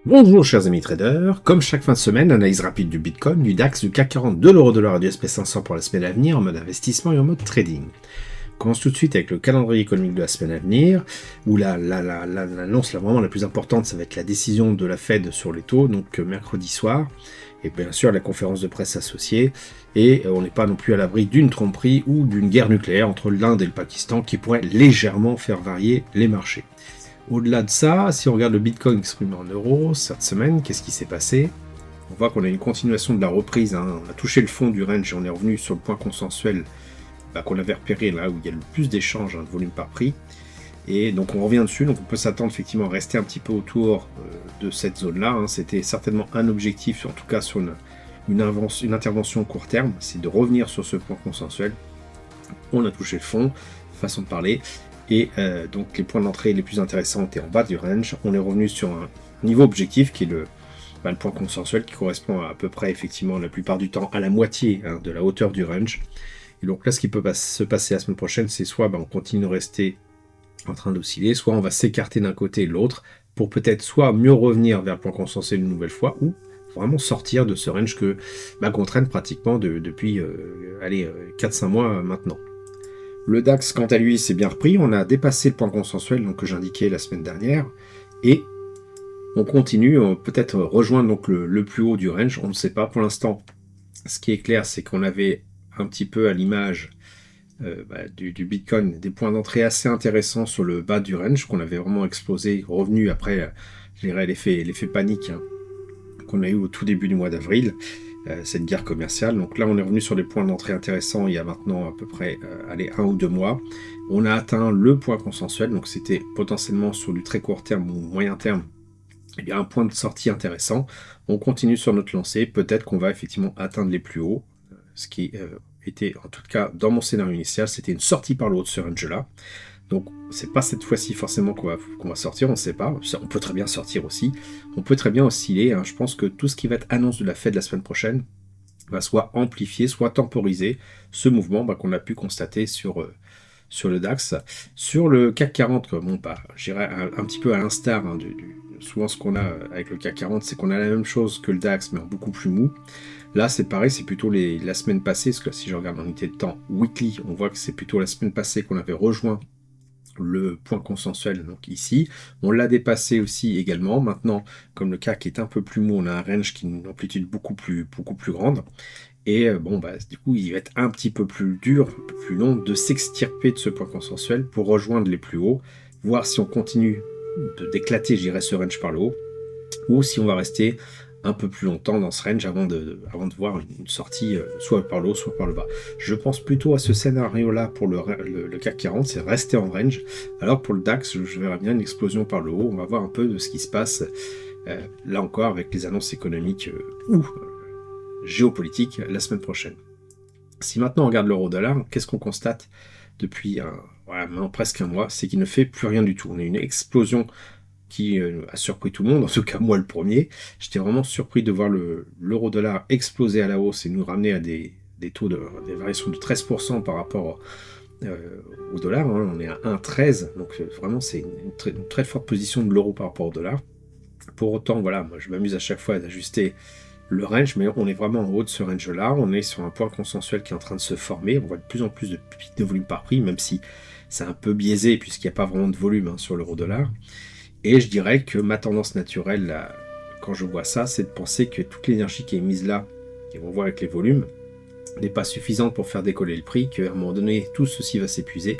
Bonjour chers amis traders, comme chaque fin de semaine, analyse rapide du Bitcoin, du DAX, du CAC 40, de l'euro-dollar et du SP500 pour la semaine à venir en mode investissement et en mode trading. On commence tout de suite avec le calendrier économique de la semaine à venir, où l'annonce vraiment la plus importante, ça va être la décision de la Fed sur les taux, donc mercredi soir, et bien sûr la conférence de presse associée, et on n'est pas non plus à l'abri d'une tromperie ou d'une guerre nucléaire entre l'Inde et le Pakistan qui pourrait légèrement faire varier les marchés. Au-delà de ça, si on regarde le Bitcoin exprimé en euros, cette semaine, qu'est-ce qui s'est passé? On voit qu'on a une continuation de la reprise, on a touché le fond du range et on est revenu sur le point consensuel qu'on avait repéré là où il y a le plus d'échanges, de volume par prix. Et donc on revient dessus, donc on peut s'attendre effectivement à rester un petit peu autour de cette zone-là. C'était certainement un objectif, en tout cas sur une intervention court terme, c'est de revenir sur ce point consensuel. On a touché le fond, façon de parler. Et donc les points d'entrée les plus intéressants étaient en bas du range. On est revenu sur un niveau objectif qui est le point consensuel qui correspond à peu près effectivement la plupart du temps à la moitié de la hauteur du range. Et donc là ce qui peut se passer la semaine prochaine, c'est soit on continue de rester en train d'osciller, soit on va s'écarter d'un côté et de l'autre pour peut-être soit mieux revenir vers le point consensuel une nouvelle fois ou vraiment sortir de ce range qu'on traîne pratiquement depuis 4-5 mois maintenant. Le DAX, quant à lui, s'est bien repris. On a dépassé le point consensuel que j'indiquais la semaine dernière. Et on continue, peut-être rejoindre donc le plus haut du range. On ne sait pas pour l'instant. Ce qui est clair, c'est qu'on avait un petit peu à l'image du Bitcoin des points d'entrée assez intéressants sur le bas du range, qu'on avait vraiment explosé, revenu après l'effet panique qu'on a eu au tout début du mois d'avril. Cette guerre commerciale. Donc là, on est revenu sur des points d'entrée intéressants il y a maintenant à peu près 1 ou 2 mois. On a atteint le point consensuel, donc c'était potentiellement sur du très court terme ou moyen terme. Il y a un point de sortie intéressant. On continue sur notre lancée. Peut-être qu'on va effectivement atteindre les plus hauts. Ce qui était, en tout cas, dans mon scénario initial, c'était une sortie par le haut de ce range-là. Donc, c'est pas cette fois-ci forcément qu'on va sortir, on ne sait pas. On peut très bien sortir aussi. On peut très bien osciller. Je pense que tout ce qui va être annonce de la Fed la semaine prochaine va soit amplifier, soit temporiser ce mouvement qu'on a pu constater sur le DAX. Sur le CAC 40, j'irais un petit peu à l'instar souvent ce qu'on a avec le CAC 40, c'est qu'on a la même chose que le DAX, mais en beaucoup plus mou. Là, c'est pareil, c'est plutôt la semaine passée, parce que si je regarde en unité de temps weekly, on voit que c'est plutôt la semaine passée qu'on avait rejoint le point consensuel, donc ici. On l'a dépassé aussi également. Maintenant, comme le CAC est un peu plus mou, on a un range qui a une amplitude beaucoup plus grande. Et du coup, il va être un petit peu plus dur, un peu plus long de s'extirper de ce point consensuel pour rejoindre les plus hauts, voir si on continue d'éclater, ce range par le haut, ou si on va rester un peu plus longtemps dans ce range avant de voir une sortie soit par le haut, soit par le bas. Je pense plutôt à ce scénario-là pour le CAC 40, c'est rester en range, alors pour le DAX, je verrais bien une explosion par le haut. On va voir un peu de ce qui se passe, là encore, avec les annonces économiques ou géopolitiques la semaine prochaine. Si maintenant on regarde l'euro-dollar, qu'est-ce qu'on constate depuis presque un mois? C'est qu'il ne fait plus rien du tout. On a une explosion qui a surpris tout le monde, en tout cas moi le premier. J'étais vraiment surpris de voir l'euro-dollar exploser à la hausse et nous ramener à des taux des variations de 13% par rapport au dollar. On est à 1,13, donc vraiment c'est une très forte position de l'euro par rapport au dollar. Pour autant, moi je m'amuse à chaque fois d'ajuster le range, mais on est vraiment en haut de ce range-là. On est sur un point consensuel qui est en train de se former. On voit de plus en plus de pics de volume par prix, même si c'est un peu biaisé puisqu'il n'y a pas vraiment de volume sur l'euro-dollar. Et je dirais que ma tendance naturelle, là, quand je vois ça, c'est de penser que toute l'énergie qui est mise là, et on voit avec les volumes, n'est pas suffisante pour faire décoller le prix, qu'à un moment donné, tout ceci va s'épuiser,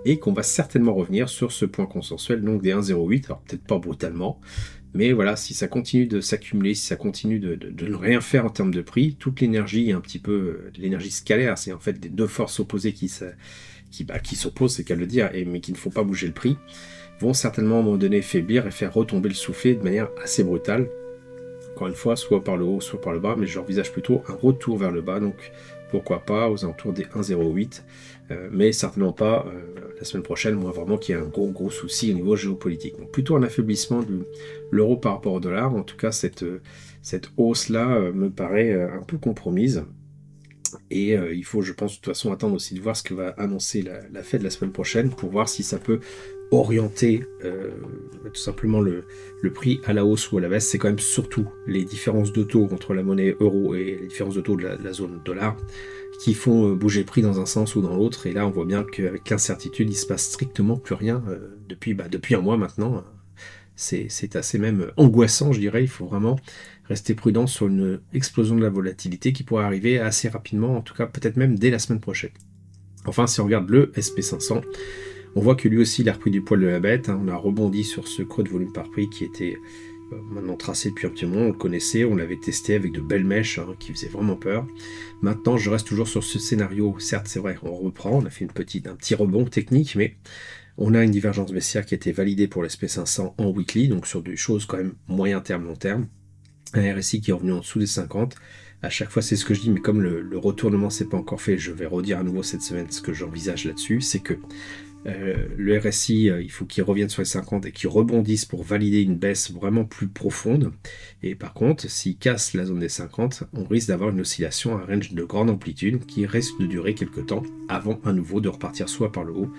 et qu'on va certainement revenir sur ce point consensuel, donc des 1,08, alors peut-être pas brutalement, mais voilà, si ça continue de s'accumuler, si ça continue de ne rien faire en termes de prix, toute l'énergie est un petit peu l'énergie scalaire, c'est en fait des deux forces opposées qui s'opposent, c'est qu'à le dire, mais qui ne font pas bouger le prix, vont certainement à un moment donné faiblir et faire retomber le soufflet de manière assez brutale. Encore une fois, soit par le haut, soit par le bas, mais je envisage plutôt un retour vers le bas, donc pourquoi pas aux alentours des 1,08, mais certainement pas la semaine prochaine, moi vraiment qu'il y ait un gros souci au niveau géopolitique. Donc plutôt un affaiblissement de l'euro par rapport au dollar, en tout cas cette hausse-là me paraît un peu compromise. Et il faut, je pense, de toute façon, attendre aussi de voir ce que va annoncer la Fed la semaine prochaine pour voir si ça peut orienter tout simplement le prix à la hausse ou à la baisse, c'est quand même surtout les différences de taux entre la monnaie euro et les différences de taux de la zone dollar qui font bouger le prix dans un sens ou dans l'autre. Et là, on voit bien qu'avec l'incertitude, il se passe strictement plus rien depuis un mois maintenant. C'est assez même angoissant, je dirais. Il faut vraiment rester prudent sur une explosion de la volatilité qui pourrait arriver assez rapidement, en tout cas peut-être même dès la semaine prochaine. Enfin, si on regarde le SP500, on voit que lui aussi il a repris du poil de la bête. On a rebondi sur ce creux de volume par prix qui était maintenant tracé depuis un petit moment. On le connaissait, on l'avait testé avec de belles mèches qui faisaient vraiment peur. Maintenant, je reste toujours sur ce scénario. Certes, c'est vrai, on reprend, on a fait un petit rebond technique, mais on a une divergence baissière qui a été validée pour l'SP500 en weekly, donc sur des choses quand même moyen terme, long terme. Un RSI qui est revenu en dessous des 50. À chaque fois, c'est ce que je dis, mais comme le retournement s'est pas encore fait, je vais redire à nouveau cette semaine ce que j'envisage là-dessus, c'est que le RSI, il faut qu'il revienne sur les 50 et qu'il rebondisse pour valider une baisse vraiment plus profonde. Et par contre, s'il casse la zone des 50, on risque d'avoir une oscillation à un range de grande amplitude qui risque de durer quelques temps avant à nouveau de repartir soit par le haut,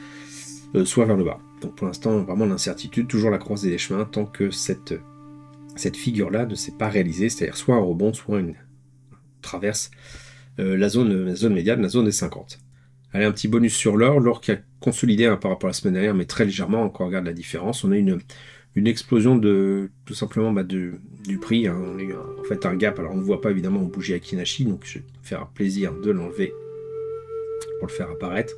soit vers le bas. Donc pour l'instant, vraiment l'incertitude, toujours la croisée des chemins, tant que cette figure-là ne s'est pas réalisée, c'est-à-dire soit un rebond, soit une traverse la zone médiane, la zone des 50. Allez, un petit bonus sur l'or qui a consolidé par rapport à la semaine dernière, mais très légèrement, quand on regarde la différence. On a une explosion tout simplement du prix. On a eu en fait un gap, alors on ne voit pas évidemment en bougie Akinashi, donc je vais me faire plaisir de l'enlever pour le faire apparaître.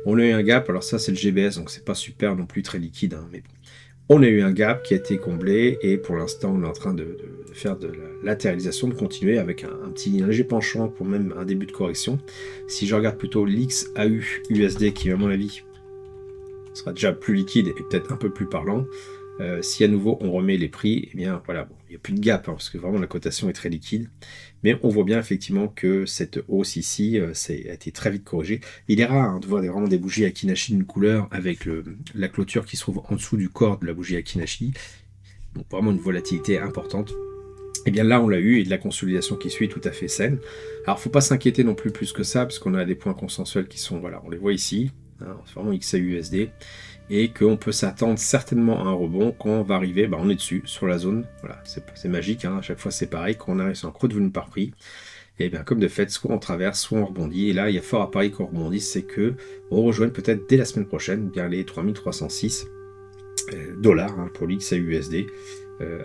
On a eu un gap, alors ça c'est le GBS, donc c'est pas super non plus très liquide, mais on a eu un gap qui a été comblé et pour l'instant on est en train de faire de la latéralisation, de continuer avec un léger penchant pour même un début de correction. Si je regarde plutôt l'XAU USD qui à mon avis sera déjà plus liquide et peut-être un peu plus parlant, si à nouveau on remet les prix, eh bien voilà, il n'y a plus de gap parce que vraiment la cotation est très liquide. Mais on voit bien effectivement que cette hausse ici a été très vite corrigée. Il est rare de voir vraiment des bougies Akinashi d'une couleur avec la clôture qui se trouve en dessous du corps de la bougie Akinashi. Donc vraiment une volatilité importante. Et bien là on l'a eu et de la consolidation qui suit tout à fait saine. Alors faut pas s'inquiéter non plus que ça parce qu'on a des points consensuels qui sont, voilà, on les voit ici. C'est vraiment XAUUSD. Et qu'on peut s'attendre certainement à un rebond quand on va arriver, on est dessus, sur la zone, voilà, c'est magique, à chaque fois c'est pareil, quand on arrive sur un creux de volume par prix, et bien comme de fait, soit on traverse, soit on rebondit, et là il y a fort à parier qu'on rebondisse, c'est que on rejoigne peut-être dès la semaine prochaine, bien les 3306 dollars pour l'XAUUSD,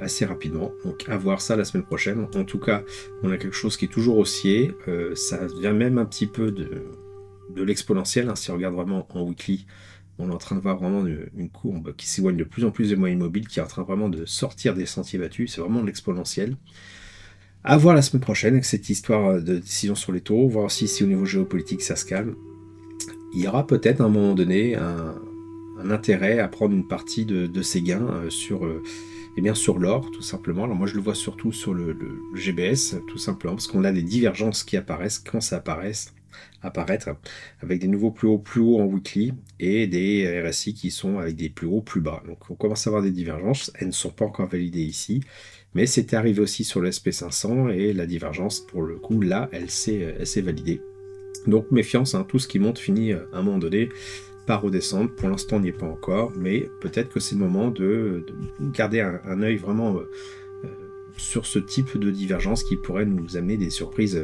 assez rapidement, donc à voir ça la semaine prochaine. En tout cas, on a quelque chose qui est toujours haussier, ça vient même un petit peu de l'exponentiel, si on regarde vraiment en weekly. On est en train de voir vraiment une courbe qui s'éloigne de plus en plus des moyennes mobiles, qui est en train vraiment de sortir des sentiers battus. C'est vraiment de l'exponentiel. À voir la semaine prochaine avec cette histoire de décision sur les taux, voir aussi si au niveau géopolitique ça se calme. Il y aura peut-être à un moment donné un intérêt à prendre une partie de ces gains sur l'or, tout simplement. Alors moi je le vois surtout sur le GBS, tout simplement, parce qu'on a des divergences qui apparaissent quand ça apparaître avec des nouveaux plus hauts en weekly et des RSI qui sont avec des plus hauts plus bas. Donc on commence à avoir des divergences, elles ne sont pas encore validées ici, mais c'était arrivé aussi sur le SP500 et la divergence pour le coup là elle s'est validée. Donc méfiance, tout ce qui monte finit à un moment donné par redescendre. Pour l'instant on n'y est pas encore, mais peut-être que c'est le moment de garder un œil vraiment sur ce type de divergence qui pourrait nous amener des surprises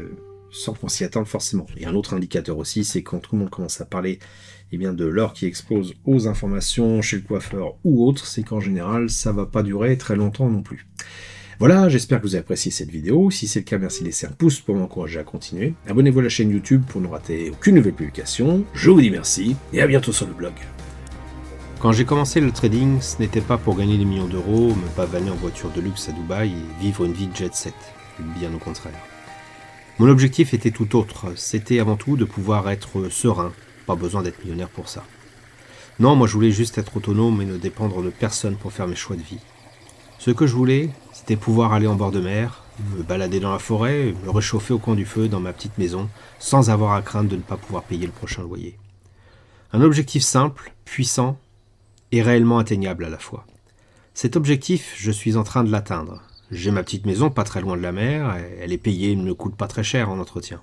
sans qu'on s'y attende forcément. Et un autre indicateur aussi, c'est quand tout le monde commence à parler de l'or qui explose aux informations chez le coiffeur ou autre, c'est qu'en général, ça va pas durer très longtemps non plus. Voilà, j'espère que vous avez apprécié cette vidéo. Si c'est le cas, merci de laisser un pouce pour m'encourager à continuer. Abonnez-vous à la chaîne YouTube pour ne rater aucune nouvelle publication. Je vous dis merci et à bientôt sur le blog. Quand j'ai commencé le trading, ce n'était pas pour gagner des millions d'euros, me pavaner en voiture de luxe à Dubaï et vivre une vie de jet set. Bien au contraire. Mon objectif était tout autre, c'était avant tout de pouvoir être serein, pas besoin d'être millionnaire pour ça. Non, moi je voulais juste être autonome et ne dépendre de personne pour faire mes choix de vie. Ce que je voulais, c'était pouvoir aller en bord de mer, me balader dans la forêt, me réchauffer au coin du feu dans ma petite maison, sans avoir à craindre de ne pas pouvoir payer le prochain loyer. Un objectif simple, puissant et réellement atteignable à la fois. Cet objectif, je suis en train de l'atteindre. J'ai ma petite maison pas très loin de la mer, elle est payée et ne me coûte pas très cher en entretien.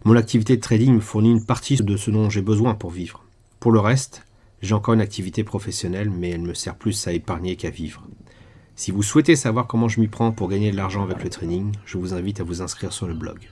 Mon activité de trading me fournit une partie de ce dont j'ai besoin pour vivre. Pour le reste, J'ai encore une activité professionnelle, mais elle me sert plus à épargner qu'à vivre. Si vous souhaitez savoir comment je m'y prends pour gagner de l'argent avec le trading, je vous invite à vous inscrire sur le blog.